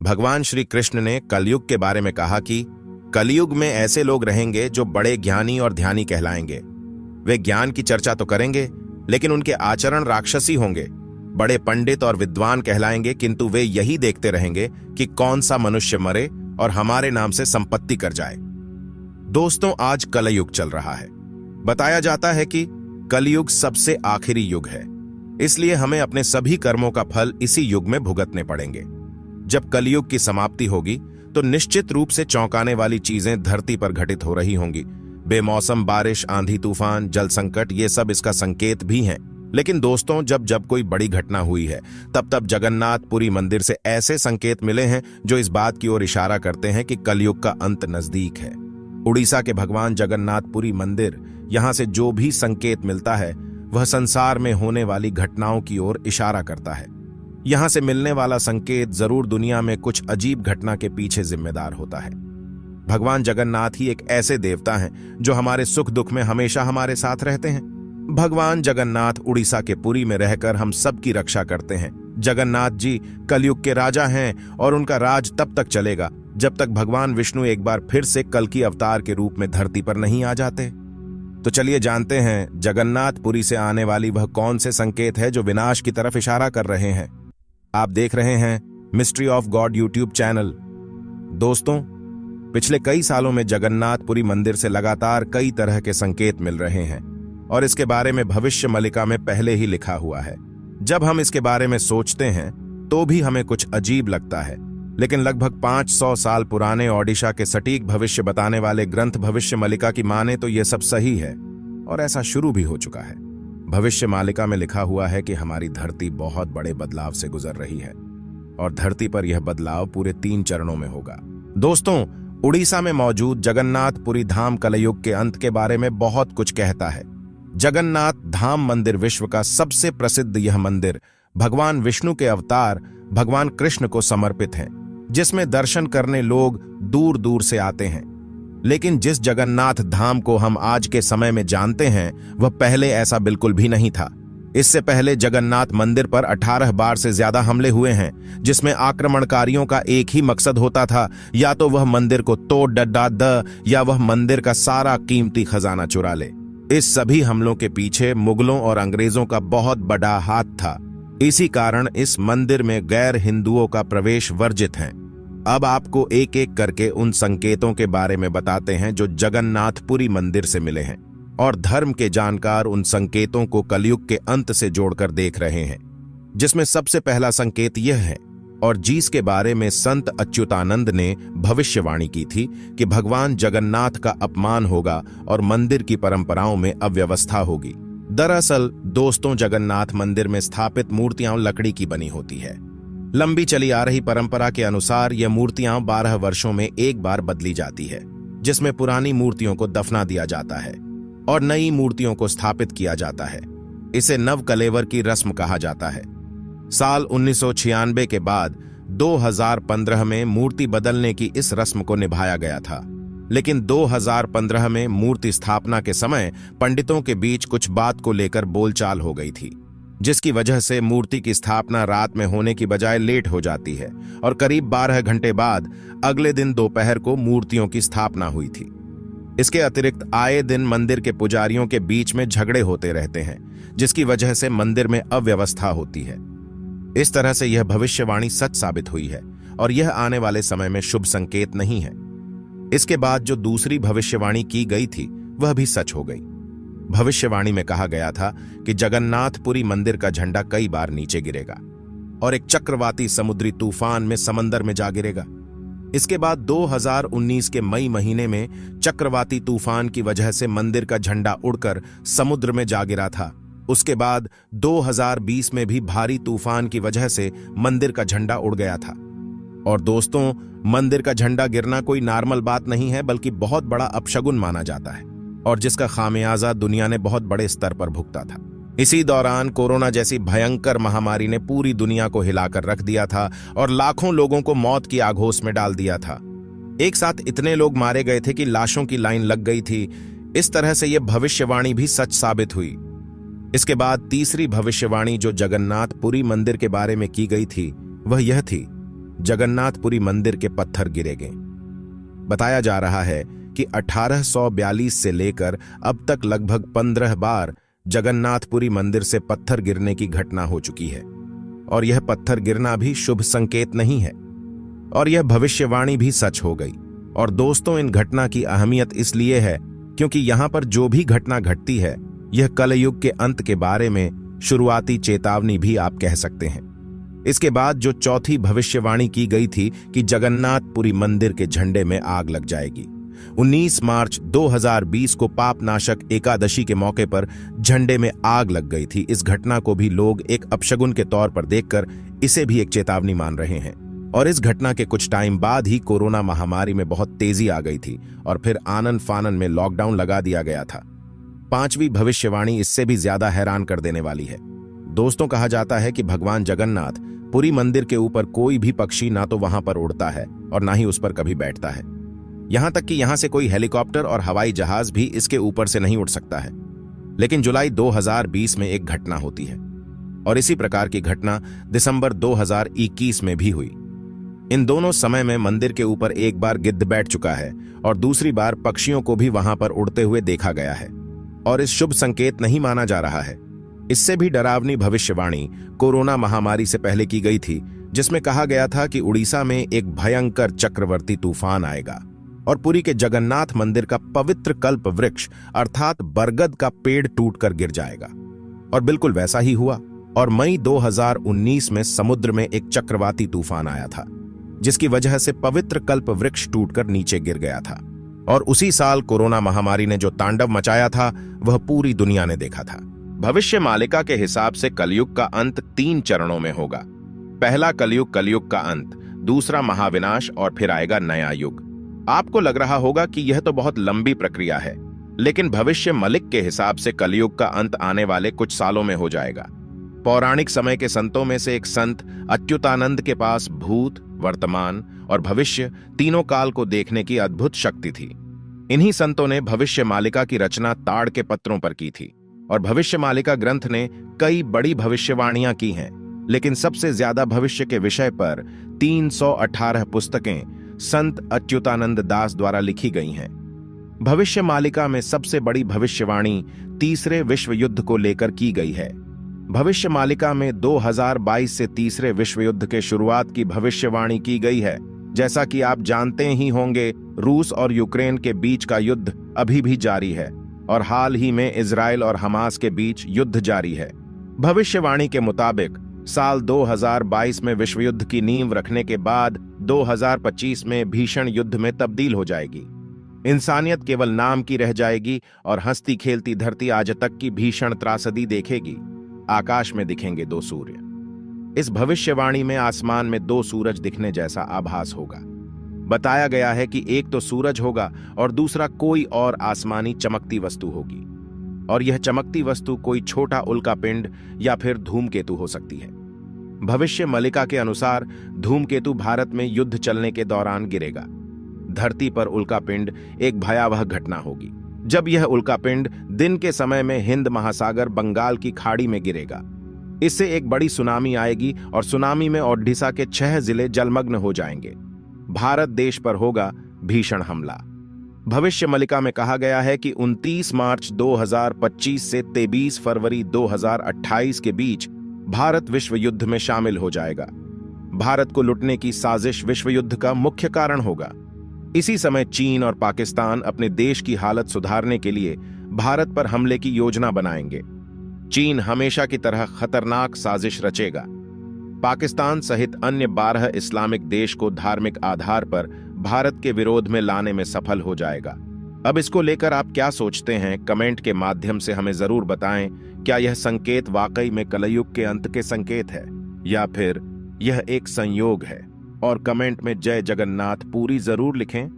भगवान श्री कृष्ण ने कलयुग के बारे में कहा कि कलयुग में ऐसे लोग रहेंगे जो बड़े ज्ञानी और ध्यानी कहलाएंगे। वे ज्ञान की चर्चा तो करेंगे, लेकिन उनके आचरण राक्षसी होंगे। बड़े पंडित और विद्वान कहलाएंगे, किंतु वे यही देखते रहेंगे कि कौन सा मनुष्य मरे और हमारे नाम से संपत्ति कर जाए। दोस्तों, आज कलयुग चल रहा है। बताया जाता है कि कलयुग सबसे आखिरी युग है, इसलिए हमें अपने सभी कर्मों का फल इसी युग में भुगतने पड़ेंगे। जब कलयुग की समाप्ति होगी तो निश्चित रूप से चौंकाने वाली चीजें धरती पर घटित हो रही होंगी। बेमौसम बारिश, आंधी तूफान, जल संकट, ये सब इसका संकेत भी हैं। लेकिन दोस्तों, जब जब कोई बड़ी घटना हुई है, तब तब जगन्नाथपुरी मंदिर से ऐसे संकेत मिले हैं जो इस बात की ओर इशारा करते हैं कि कलयुग का अंत नजदीक है। उड़ीसा के भगवान जगन्नाथपुरी मंदिर, यहां से जो भी संकेत मिलता है वह संसार में होने वाली घटनाओं की ओर इशारा करता है। यहां से मिलने वाला संकेत जरूर दुनिया में कुछ अजीब घटना के पीछे जिम्मेदार होता है। भगवान जगन्नाथ ही एक ऐसे देवता हैं जो हमारे सुख दुख में हमेशा हमारे साथ रहते हैं। भगवान जगन्नाथ उड़ीसा के पुरी में रहकर हम सब की रक्षा करते हैं। जगन्नाथ जी कलयुग के राजा हैं और उनका राज तब तक चलेगा जब तक भगवान विष्णु एक बार फिर से कल्कि अवतार के रूप में धरती पर नहीं आ जाते। तो चलिए जानते हैं जगन्नाथपुरी से आने वाली वह कौन से संकेत है जो विनाश की तरफ इशारा कर रहे हैं। आप देख रहे हैं mystery of God YouTube channel. दोस्तों, पिछले कई सालों में जगन्नाथपुरी मंदिर से लगातार कई तरह के संकेत मिल रहे हैं और इसके बारे में भविष्य मलिका में पहले ही लिखा हुआ है। जब हम इसके बारे में सोचते हैं तो भी हमें कुछ अजीब लगता है, लेकिन लगभग 500 साल पुराने ओडिशा के सटीक भविष्य बताने वाले ग्रंथ भविष्य मलिका की माने तो यह सब सही है और ऐसा शुरू भी हो चुका है। भविष्य मालिका में लिखा हुआ है कि हमारी धरती बहुत बड़े बदलाव से गुजर रही है और धरती पर यह बदलाव पूरे 3 चरणों में होगा। दोस्तों, उड़ीसा में मौजूद जगन्नाथपुरी धाम कलयुग के अंत के बारे में बहुत कुछ कहता है। जगन्नाथ धाम मंदिर विश्व का सबसे प्रसिद्ध यह मंदिर भगवान विष्णु के अवतार भगवान कृष्ण को समर्पित है, जिसमें दर्शन करने लोग दूर दूर से आते हैं। लेकिन जिस जगन्नाथ धाम को हम आज के समय में जानते हैं वह पहले ऐसा बिल्कुल भी नहीं था। इससे पहले जगन्नाथ मंदिर पर 18 बार से ज्यादा हमले हुए हैं, जिसमें आक्रमणकारियों का एक ही मकसद होता था, या तो वह मंदिर को तोड़ डड्डा द या वह मंदिर का सारा कीमती खजाना चुरा ले। इस सभी हमलों के पीछे मुगलों और अंग्रेजों का बहुत बड़ा हाथ था। इसी कारण इस मंदिर में गैर हिंदुओं का प्रवेश वर्जित है। अब आपको एक एक करके उन संकेतों के बारे में बताते हैं जो जगन्नाथपुरी मंदिर से मिले हैं, और धर्म के जानकार उन संकेतों को कलयुग के अंत से जोड़कर देख रहे हैं। जिसमें सबसे पहला संकेत यह है, और जिसके बारे में संत अच्युतानंद ने भविष्यवाणी की थी, कि भगवान जगन्नाथ का अपमान होगा और मंदिर की परंपराओं में अव्यवस्था होगी। दरअसल दोस्तों, जगन्नाथ मंदिर में स्थापित मूर्तियां लकड़ी की बनी होती है। लंबी चली आ रही परंपरा के अनुसार यह मूर्तियां 12 वर्षों में एक बार बदली जाती है, जिसमें पुरानी मूर्तियों को दफना दिया जाता है और नई मूर्तियों को स्थापित किया जाता है। इसे नवकलेवर की रस्म कहा जाता है। साल 1996 के बाद 2015 में मूर्ति बदलने की इस रस्म को निभाया गया था, लेकिन 2015 में मूर्ति स्थापना के समय पंडितों के बीच कुछ बात को लेकर बोलचाल हो गई थी, जिसकी वजह से मूर्ति की स्थापना रात में होने की बजाय लेट हो जाती है और करीब 12 घंटे बाद अगले दिन दोपहर को मूर्तियों की स्थापना हुई थी। इसके अतिरिक्त आए दिन मंदिर के पुजारियों के बीच में झगड़े होते रहते हैं, जिसकी वजह से मंदिर में अव्यवस्था होती है। इस तरह से यह भविष्यवाणी सच साबित हुई है और यह आने वाले समय में शुभ संकेत नहीं है। इसके बाद जो दूसरी भविष्यवाणी की गई थी वह भी सच हो गई। भविष्यवाणी में कहा गया था कि जगन्नाथपुरी मंदिर का झंडा कई बार नीचे गिरेगा और एक चक्रवाती समुद्री तूफान में समंदर में जा गिरेगा। इसके बाद 2019 के मई महीने में चक्रवाती तूफान की वजह से मंदिर का झंडा उड़कर समुद्र में जा गिरा था। उसके बाद 2020 में भी भारी तूफान की वजह से मंदिर का झंडा उड़ गया था। और दोस्तों, मंदिर का झंडा गिरना कोई नॉर्मल बात नहीं है, बल्कि बहुत बड़ा अपशगुन माना जाता है और जिसका खामियाजा दुनिया ने बहुत बड़े स्तर पर भुगता था। इसी दौरान कोरोना जैसी भयंकर महामारी ने पूरी दुनिया को हिलाकर रख दिया था और लाखों लोगों को मौत की आगोश में डाल दिया था। एक साथ इतने लोग मारे गए थे कि लाशों की लाइन लग गई थी। इस तरह से यह भविष्यवाणी भी सच साबित हुई। इसके बाद तीसरी भविष्यवाणी जो जगन्नाथपुरी मंदिर के बारे में की गई थी वह यह थी, जगन्नाथपुरी मंदिर के पत्थर गिरेंगे। बताया जा रहा है कि 1842 से लेकर अब तक लगभग 15 बार जगन्नाथपुरी मंदिर से पत्थर गिरने की घटना हो चुकी है, और यह पत्थर गिरना भी शुभ संकेत नहीं है, और यह भविष्यवाणी भी सच हो गई। और दोस्तों, इन घटना की अहमियत इसलिए है क्योंकि यहां पर जो भी घटना घटती है, यह कलयुग के अंत के बारे में शुरुआती चेतावनी भी आप कह सकते हैं। इसके बाद जो चौथी भविष्यवाणी की गई थी कि जगन्नाथपुरी मंदिर के झंडे में आग लग जाएगी, 19 मार्च 2020 को पापनाशक एकादशी के मौके पर झंडे में आग लग गई थी। इस घटना को भी लोग एक अपशगुन के तौर पर देखकर इसे भी एक चेतावनी मान रहे हैं। और इस घटना के कुछ टाइम बाद ही कोरोना महामारी में बहुत तेजी आ गई थी और फिर आनन फानन में लॉकडाउन लगा दिया गया था। पांचवी भविष्यवाणी इससे भी ज्यादा हैरान कर देने वाली है। दोस्तों, कहा जाता है कि भगवान जगन्नाथ पुरी मंदिर के ऊपर कोई भी पक्षी ना तो वहां पर उड़ता है और ना ही उस पर कभी बैठता है। यहां तक कि यहां से कोई हेलीकॉप्टर और हवाई जहाज भी इसके ऊपर से नहीं उड़ सकता है। लेकिन जुलाई 2020 में एक घटना होती है, और इसी प्रकार की घटना दिसंबर 2021 में भी हुई। इन दोनों समय में मंदिर के ऊपर एक बार गिद्ध बैठ चुका है और दूसरी बार पक्षियों को भी वहां पर उड़ते हुए देखा गया है, और इस शुभ संकेत नहीं माना जा रहा है। इससे भी डरावनी भविष्यवाणी कोरोना महामारी से पहले की गई थी, जिसमें कहा गया था कि उड़ीसा में एक भयंकर चक्रवर्ती तूफान आएगा और पुरी के जगन्नाथ मंदिर का पवित्र कल्प वृक्ष अर्थात बरगद का पेड़ टूटकर गिर जाएगा। और बिल्कुल वैसा ही हुआ, और मई 2019 में समुद्र में एक चक्रवाती तूफान आया था, जिसकी वजह से पवित्र कल्प वृक्ष टूटकर नीचे गिर गया था। और उसी साल कोरोना महामारी ने जो तांडव मचाया था, वह पूरी दुनिया ने देखा था। भविष्य मालिका के हिसाब से कलयुग का अंत 3 चरणों में होगा। पहला कलयुग, कलयुग का अंत, दूसरा महाविनाश, और फिर आएगा नया युग। आपको लग रहा होगा कि यह तो बहुत लंबी प्रक्रिया है, लेकिन भविष्य मलिक के हिसाब से कलयुग का अंत आने वाले कुछ सालों में हो जाएगा। पौराणिक समय के संतों में से एक संत अच्युतानंद के पास भूत, वर्तमान और भविष्य तीनों काल को देखने की अद्भुत शक्ति थी। इन्हीं संतों ने भविष्य मालिका की रचना ताड़ के पत्रों पर की थी, और भविष्य मालिका ग्रंथ ने कई बड़ी भविष्यवाणियां की हैं, लेकिन सबसे ज्यादा भविष्य के विषय पर 318 पुस्तकें संत अच्युतानंद दास द्वारा लिखी गई हैं। भविष्य मालिका में सबसे बड़ी भविष्यवाणी तीसरे विश्व युद्ध को लेकर की गई है। भविष्य मालिका में 2022 से तीसरे विश्व युद्ध के शुरुआत की भविष्यवाणी की गई है। जैसा कि आप जानते ही होंगे, रूस और यूक्रेन के बीच का युद्ध अभी भी जारी है, और हाल ही में इजराइल और हमास के बीच युद्ध जारी है। भविष्यवाणी के मुताबिक साल 2022 में विश्व युद्ध की नींव रखने के बाद 2025 में भीषण युद्ध में तब्दील हो जाएगी। इंसानियत केवल नाम की रह जाएगी और हंसती खेलती धरती आज तक की भीषण त्रासदी देखेगी। आकाश में दिखेंगे 2 सूर्य। इस भविष्यवाणी में आसमान में 2 सूरज दिखने जैसा आभास होगा। बताया गया है कि एक तो सूरज होगा और दूसरा कोई और आसमानी चमकती वस्तु होगी, और यह चमकती वस्तु कोई छोटा उल्कापिंड या फिर धूमकेतु हो सकती है। भविष्य मलिका के अनुसार धूमकेतु भारत में युद्ध चलने के दौरान गिरेगा। धरती पर उल्कापिंड एक भयावह घटना होगी, जब यह उल्कापिंड दिन के समय में हिंद महासागर बंगाल की खाड़ी में गिरेगा। इससे एक बड़ी सुनामी आएगी और सुनामी में ओडिशा के 6 जिले जलमग्न हो जाएंगे। भारत देश पर होगा भीषण हमला। भविष्य मलिका में कहा गया है कि 29 मार्च 2025 से 23 फरवरी 2028 के बीच भारत विश्व युद्ध में शामिल हो जाएगा। भारत को लुटने की साजिश विश्व युद्ध का मुख्य कारण होगा। इसी समय चीन और पाकिस्तान अपने देश की हालत सुधारने के लिए भारत पर हमले की योजना बनाएंगे। चीन हमेशा की तरह खतरनाक साजिश रचेगा। पाकिस्तान सहित अन्य 12 इस्लामिक देश को धार्मिक आधार पर भारत के विरोध में लाने में सफल हो जाएगा। अब इसको लेकर आप क्या सोचते हैं? कमेंट के माध्यम से हमें जरूर बताएं। क्या यह संकेत वाकई में कलयुग के अंत के संकेत है, या फिर यह एक संयोग है? और कमेंट में जय जगन्नाथ पुरी जरूर लिखें।